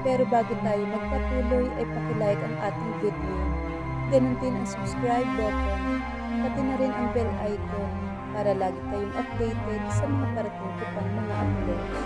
Pero bago tayo magpatuloy ay pakilike ang ating video. Ganun din ang subscribe button, pati na rin ang bell icon para lagi kayong updated sa mga parating ko pang mga uploads.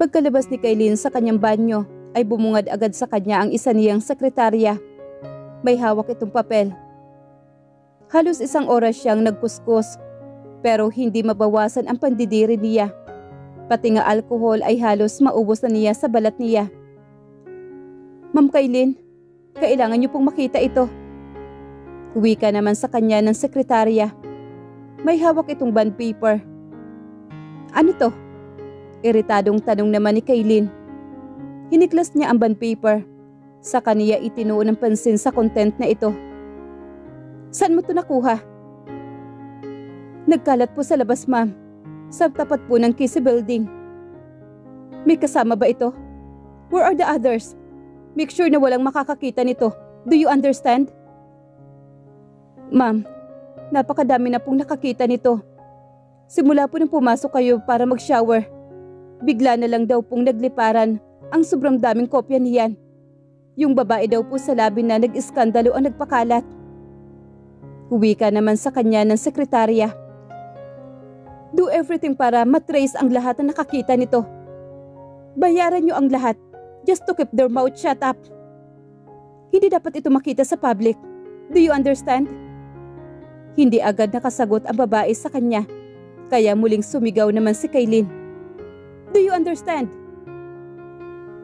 Pagkalabas ni Kailin sa kanyang banyo, ay bumungad agad sa kanya ang isa niyang sekretarya. May hawak itong papel. Halos 1 oras siyang nagkuskus, pero hindi mabawasan ang pandidiri niya. Pati nga alkohol ay halos maubos na niya sa balat niya. "Ma'am Kailin, kailangan niyo pong makita ito." Wika naman sa kanya ng sekretarya. May hawak itong bond paper. "Ano to?" Iritadong tanong naman ni Kailin. Hiniklas niya ang bond paper. Sa kaniya itinuon ng pansin sa content na ito. "Saan mo ito nakuha?" "Nagkalat po sa labas, ma'am. Sa tapat po ng Kissy Building." "May kasama ba ito? Where are the others? Make sure na walang makakakita nito. Do you understand?" "Ma'am, napakadami na pong nakakita nito. Simula po nang pumasok kayo para mag-shower, bigla na lang daw pong nagliparan ang sobrang daming kopya niyan. Yung babae daw po sa labi na nag-iskandalo ang nagpakalat." Wika naman sa kanya ng sekretarya. "Do everything para matrace ang lahat na nakakita nito. Bayaran niyo ang lahat just to keep their mouth shut up. Hindi dapat ito makita sa public. Do you understand?" Hindi agad nakasagot ang babae sa kanya, kaya muling sumigaw naman si Kailin. "Do you understand?"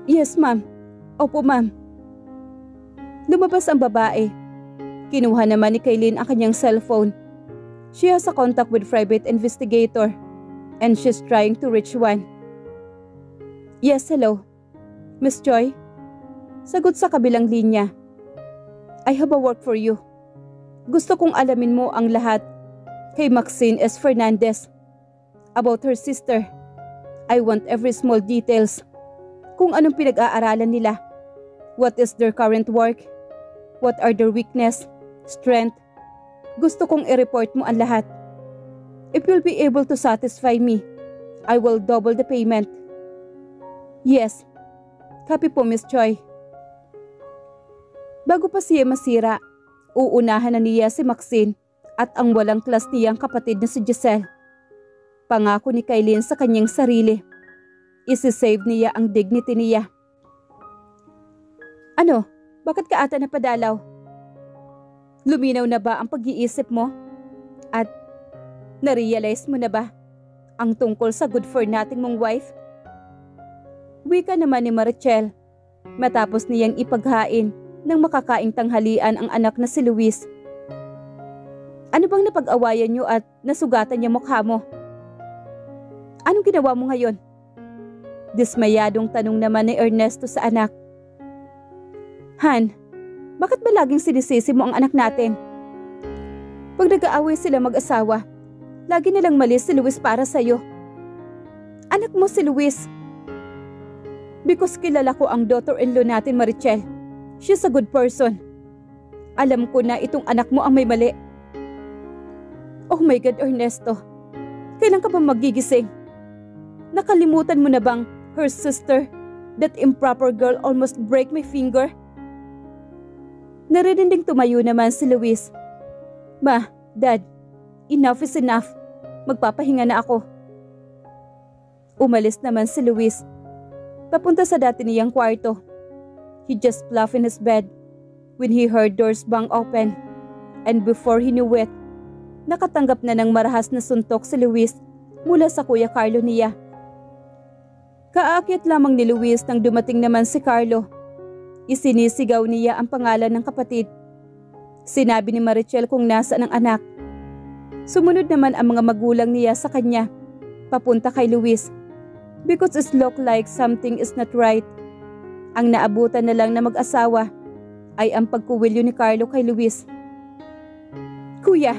"Yes, ma'am. Opo, ma'am." Lumabas ang babae. Kinuha naman ni Kailin ang kanyang cellphone. She has a contact with private investigator and she's trying to reach one. "Yes, hello. Miss Joy?" Sagot sa kabilang linya. "I have a work for you. Gusto kong alamin mo ang lahat kay Maxine S. Fernandez about her sister. I want every small details. Kung anong pinag-aaralan nila. What is their current work? What are their weakness, strength? Gusto kong i-report mo ang lahat. If you'll be able to satisfy me, I will double the payment." "Yes. Copy po, Miss Choi." Bago pa siya masira, uunahan na niya si Maxine at ang walang klas niyang kapatid na si Giselle. Pangako ni Kailin sa kanyang sarili. Isi-save niya ang dignity niya. "Ano? Bakit ka ata napadalaw? Luminaw na ba ang pag-iisip mo? At narealize mo na ba ang tungkol sa good for nothing mong wife?" Wika naman ni Marichel matapos niyang ipaghain ng makakaing tanghalian ang anak na si Luis. "Ano bang napag-awayan niyo at nasugatan niya mukha mo? Anong ginawa mo ngayon?" Dismayadong tanong naman ni Ernesto sa anak. "Han, bakit ba laging sinisisi mo ang anak natin? Pag nag-aaway sila mag-asawa, lagi nilang mali si Luis para sa'yo. Anak mo si Luis. Because kilala ko ang daughter-in-law natin, Marichel. She's a good person. Alam ko na itong anak mo ang may mali." "Oh my God, Ernesto. Kailan ka ba magigising? Nakalimutan mo na bang her sister, that improper girl, almost break my finger?" Naririnding tumayo naman si Luis. "Ma, Dad, enough is enough. Magpapahinga na ako." Umalis naman si Luis. Papunta sa dati niyang kwarto. He just plumped in his bed when he heard doors bang open. And before he knew it, nakatanggap na ng marahas na suntok si Luis mula sa Kuya Carlo niya. Kaakyat lamang ni Luis nang dumating naman si Carlo. Isinisigaw niya ang pangalan ng kapatid. Sinabi ni Marichel kung nasaan ang anak. Sumunod naman ang mga magulang niya sa kanya, papunta kay Luis. Because it looked like something is not right. Ang naabutan na lang na mag-asawa ay ang pagkuwilyo ni Carlo kay Luis. "Kuya,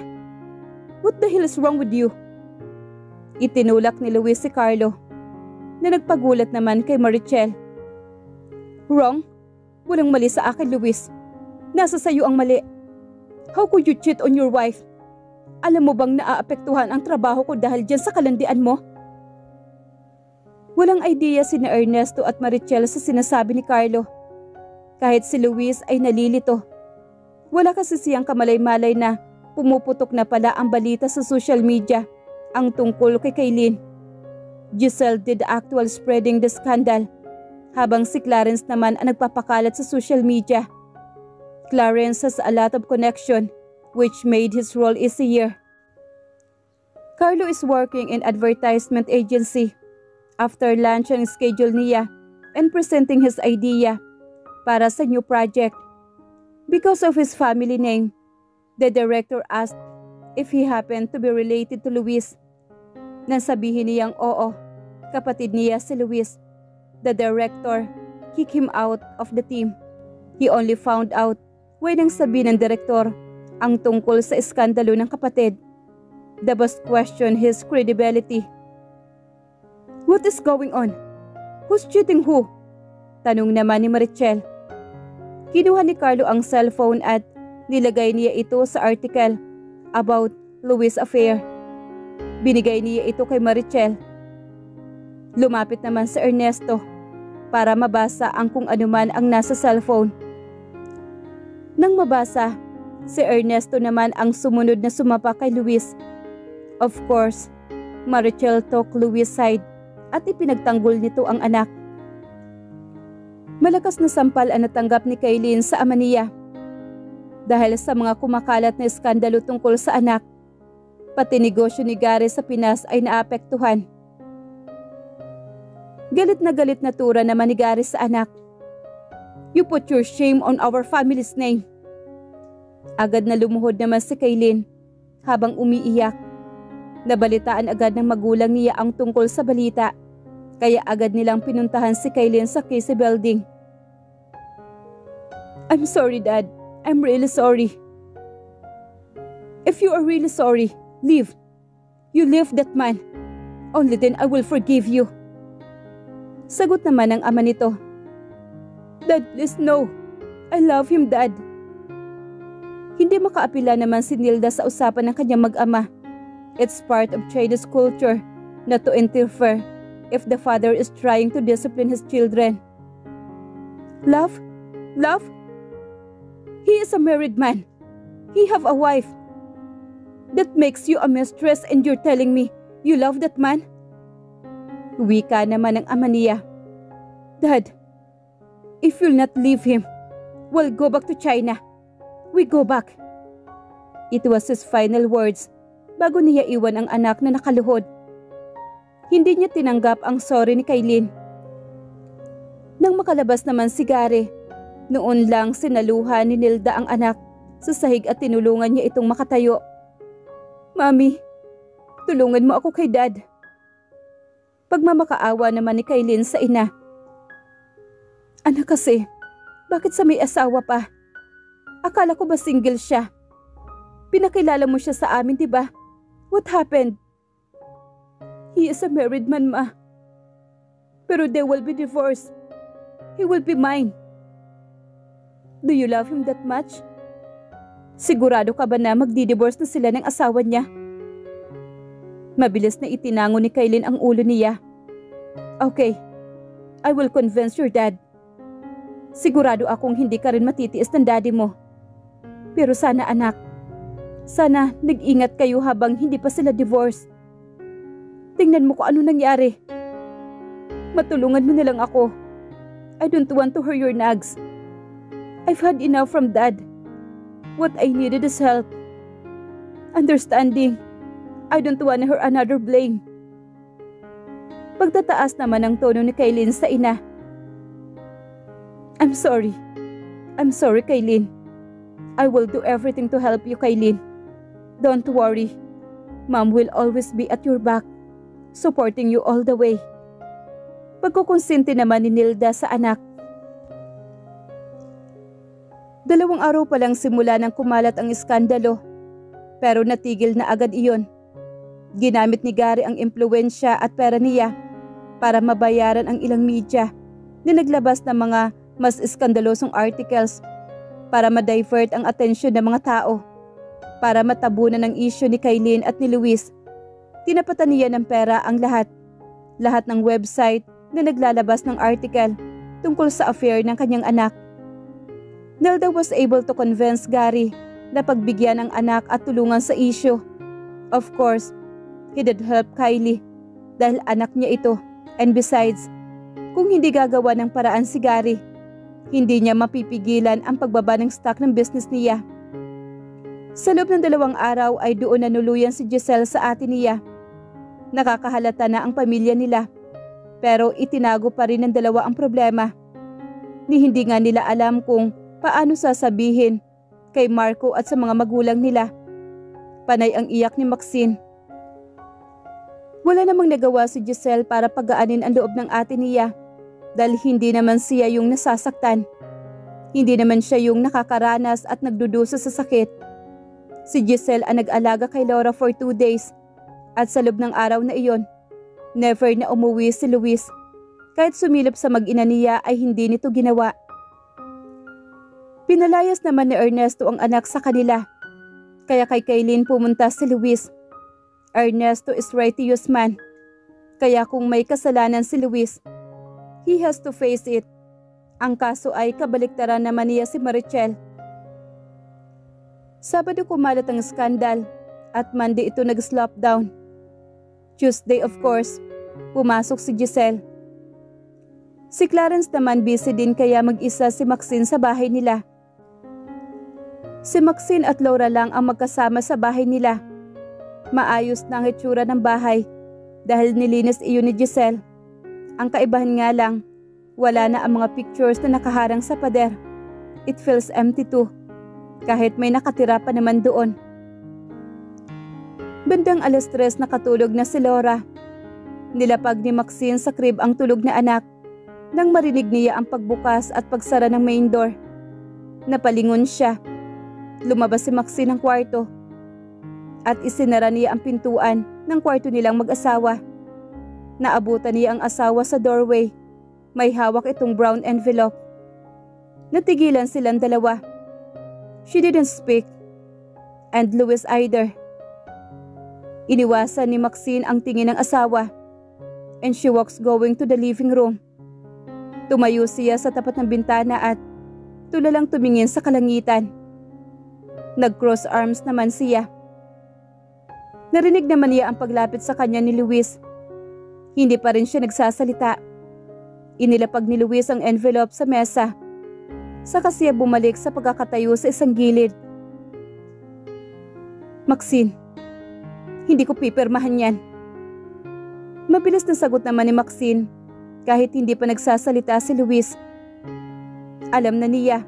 what the hell is wrong with you? Itinulak ni Luis si Carlo na nagpagulat naman kay Marichel. Wrong? Walang mali sa akin, Luis. Nasa sayo ang mali. How could you cheat on your wife? Alam mo bang naaapektuhan ang trabaho ko dahil dyan sa kalandian mo? Walang idea sina Ernesto at Marichel sa sinasabi ni Carlo. Kahit si Luis ay nalilito. Wala kasi siyang kamalay-malay na pumuputok na pala ang balita sa social media ang tungkol kay Kaylin. Giselle did the actual spreading the scandal, habang si Clarence naman ang nagpapakalat sa social media. Clarence has a lot of connection, which made his role easier. Carlo is working in advertisement agency. After lunch ang schedule niya and presenting his idea para sa new project. Because of his family name, the director asked if he happened to be related to Luis. Nang sabihin niyang oo, kapatid niya si Luis, the director kicked him out of the team. He only found out when nang sabihin ng direktor ang tungkol sa iskandalo ng kapatid. The boss questioned his credibility. What is going on? Who's cheating who? Tanong naman ni Marichel. Kinuha ni Carlo ang cellphone at nilagay niya ito sa article about Luis' affair. Binigay niya ito kay Marichel. Lumapit naman si Ernesto para mabasa ang kung anuman ang nasa cellphone. Nang mabasa, si Ernesto naman ang sumunod na sumapa kay Luis. Of course, Marichel took Luis' side at ipinagtanggol nito ang anak. Malakas na sampal ang natanggap ni Kaylin sa ama niya. Dahil sa mga kumakalat na iskandalo tungkol sa anak, pati negosyo ni Gary sa Pinas ay naapektuhan. Galit na tura naman ni Gary sa anak. You put your shame on our family's name. Agad na lumuhod naman si Kaylin habang umiiyak. Nabalitaan agad ng magulang niya ang tungkol sa balita, kaya agad nilang pinuntahan si Kaylin sa Casey Building. I'm sorry, Dad. I'm really sorry. If you are really sorry, leave. You leave that man. Only then I will forgive you. Sagot naman ng ama nito. Dad, please no. I love him, Dad. Hindi makaapila naman si Nilda sa usapan ng kanyang mag-ama. It's part of Chinese culture not to interfere if the father is trying to discipline his children. Love? Love? He is a married man. He have a wife. That makes you a mistress and you're telling me you love that man? Wika naman ng ama niya. Dad, if you'll not leave him, we'll go back to China. We go back. It was his final words bago niya iwan ang anak na nakaluhod. Hindi niya tinanggap ang sorry ni Kaylin. Nang makalabas naman si Gary, noon lang sinaluhan ni Nilda ang anak sa sahig at tinulungan niya itong makatayo. Mami, tulungan mo ako kay Dad. Pagmamakaawa naman ni Kaylin sa ina. Anak kasi, bakit sa may asawa pa? Akala ko ba single siya? Pinakilala mo siya sa amin, diba? What happened? He is a married man, Ma. Pero they will be divorced. He will be mine. Do you love him that much? Sigurado ka ba na magdi-divorce na sila ng asawa niya? Mabilis na itinango ni Kaylin ang ulo niya. Okay, I will convince your dad. Sigurado akong hindi ka rin matitiis ng daddy mo. Pero sana anak, sana nag-ingat kayo habang hindi pa sila divorce. Tingnan mo kung ano nangyari. Matulungan mo na lang ako. I don't want to hurt your nags. I've had enough from Dad. What I needed is help. Understanding. I don't want her another blame. Pagtataas naman ang tono ni Kaylin sa ina. I'm sorry. I'm sorry, Kaylin. I will do everything to help you, Kaylin. Don't worry. Mom will always be at your back, supporting you all the way. Pagkukonsinti naman ni Nilda sa anak. 2 araw pa lang simula nang kumalat ang iskandalo, pero natigil na agad iyon. Ginamit ni Gary ang impluwensya at pera niya para mabayaran ang ilang media na naglabas ng mga mas iskandalosong articles para ma-divert ang atensyon ng mga tao, para matabunan ang issue ni Kailin at ni Luis. Tinapatan niya ng pera ang lahat ng website na naglalabas ng article tungkol sa affair ng kanyang anak. Nelda was able to convince Gary na pagbigyan ang anak at tulungan sa issue. Of course, he did help Kylie dahil anak niya ito, and besides, kung hindi gagawa ng paraan si Gary, hindi niya mapipigilan ang pagbaba ng stock ng business niya. Sa loob ng 2 araw ay doon nanuluyan si Giselle sa ate niya. Nakakahalata na ang pamilya nila, pero itinago pa rin ng dalawa ang problema. Hindi nga nila alam kung paano sasabihin kay Marco at sa mga magulang nila. Panay ang iyak ni Maxine. Wala namang nagawa si Giselle para pagaanin ang loob ng ate niya dahil hindi naman siya yung nasasaktan. Hindi naman siya yung nakakaranas at nagdudusa sa sakit. Si Giselle ang nag-alaga kay Laura for 2 days at sa loob ng araw na iyon, never na umuwi si Luis. Kahit sumilip sa mag-ina niya ay hindi nito ginawa. Pinalayas naman ni Ernesto ang anak sa kanila. Kaya kay Kailin pumunta si Luis. Ernesto is righteous man. Kaya kung may kasalanan si Luis, he has to face it. Ang kaso ay kabaliktaran naman niya si Marichel. Sabado kumalat ang skandal at Monday ito nag-slop down. Tuesday of course, pumasok si Giselle. Si Clarence naman busy din kaya mag-isa si Maxine sa bahay nila. Si Maxine at Laura lang ang magkasama sa bahay nila. Maayos na ang itsura ng bahay dahil nilinis iyon ni Giselle. Ang kaibahan nga lang, wala na ang mga pictures na nakaharang sa pader. It feels empty too, kahit may nakatira pa naman doon. Bandang 3:00 nakatulog na si Laura. Nilapag ni Maxine sa crib ang tulog na anak nang marinig niya ang pagbukas at pagsara ng main door. Napalingon siya. Lumabas si Maxine ng kwarto at isinara niya ang pintuan ng kwarto nilang mag-asawa. Naabutan niya ang asawa sa doorway. May hawak itong brown envelope. Natigilan silang dalawa. She didn't speak, and Luis either. Iniwasan ni Maxine ang tingin ng asawa, and she walks going to the living room. Tumayo siya sa tapat ng bintana at tulalang tumingin sa kalangitan. Nag-cross arms naman siya. Narinig naman niya ang paglapit sa kanya ni Luis. Hindi pa rin siya nagsasalita. Inilapag ni Luis ang envelope sa mesa. Saka siya bumalik sa pagkakatayo sa isang gilid. Maxine, hindi ko pipirmahan yan. Mabilis na sagot naman ni Maxine kahit hindi pa nagsasalita si Luis. Alam na niya.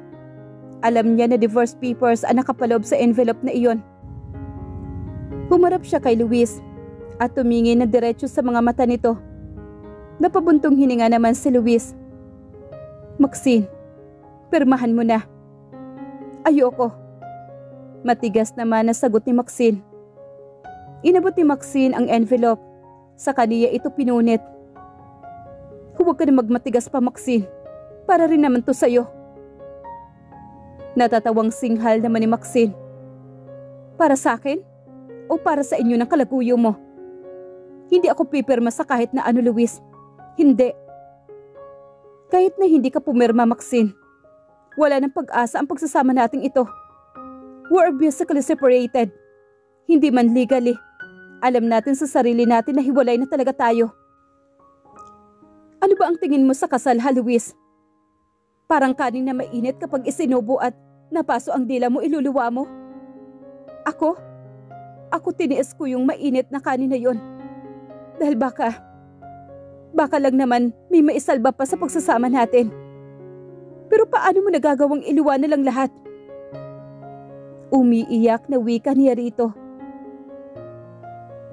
Alam niya na divorce papers ang nakapaloob sa envelope na iyon. Humarap siya kay Luis at tumingin na diretso sa mga mata nito. Napabuntong hininga naman si Luis. Maxine, pirmahan mo na. Ayoko. Matigas naman na sagot ni Maxine. Inabot ni Maxine ang envelope. Sa kaniya ito pinunit. Huwag ka na magmatigas pa, Maxine. Para rin naman to sa'yo. Natatawang singhal naman ni Maxine. Para sa akin? O para sa inyo ng kalaguyo mo? Hindi ako pipirma sa kahit na ano, Luis. Hindi. Kahit na hindi ka pumirma, Maxine, wala ng pag-asa ang pagsasama nating ito. We're physically separated. Hindi man legally. Alam natin sa sarili natin na hiwalay na talaga tayo. Ano ba ang tingin mo sa kasal, ha, Luis? Parang kanin na mainit kapag isinubo at napaso ang dila mo, iluluwa mo. Ako tiniis ko yung mainit na kanin na yon. Dahil baka lang naman may maisalba pa sa pagsasama natin. Pero paano mo nagagawang iluwa na lang lahat? Umiiyak na wika niya rito.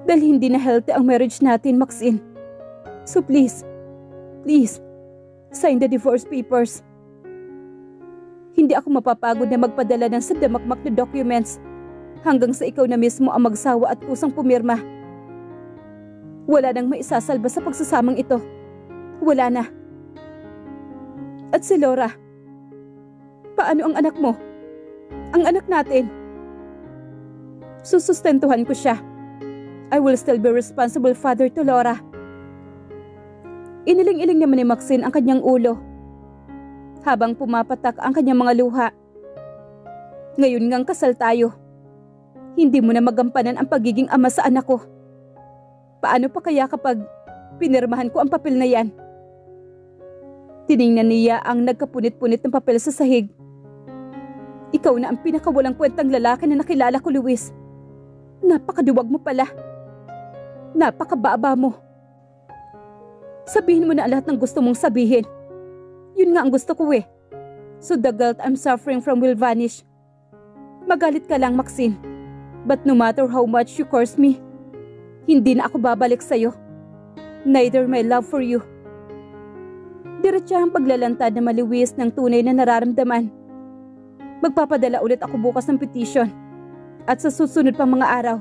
Dahil hindi na healthy ang marriage natin, Maxine. So please, sign the divorce papers. Hindi ako mapapagod na magpadala ng sadamakmak na documents hanggang sa ikaw na mismo ang magsawa at kusang pumirma. Wala nang maisasalba sa pagsasamang ito. Wala na. At si Laura, paano ang anak mo? Ang anak natin? Susustentuhan ko siya. I will still be responsible father to Laura. Iniling-iling naman ni Maxine ang kanyang ulo habang pumapatak ang kanyang mga luha. Ngayon ngang kasal tayo. Hindi mo na magampanan ang pagiging ama sa anak ko. Paano pa kaya kapag pinirmahan ko ang papel na yan? Tiningnan niya ang nagkapunit-punit ng papel sa sahig. Ikaw na ang pinakawalang kwentang lalaki na nakilala ko, Luis. Napakaduwag mo pala. Napakababa mo. Sabihin mo na lahat ng gusto mong sabihin. Yun nga ang gusto ko eh. So the guilt I'm suffering from will vanish. Magalit ka lang, Maxine. But no matter how much you curse me, hindi na ako babalik sa'yo. Neither my love for you. Diretsahang paglalantad na maliwis ng tunay na nararamdaman. Magpapadala ulit ako bukas ng petition. At sa susunod pang mga araw.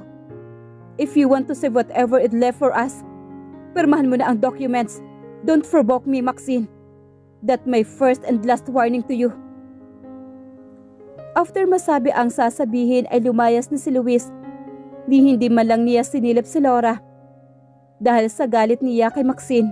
If you want to save whatever it left for us, pirmahan mo na ang documents. Don't provoke me, Maxine. That's my first and last warning to you. After masabi ang sasabihin ay lumayas na si Luis. Hindi man lang niya sinilip si Laura. Dahil sa galit niya kay Maxine.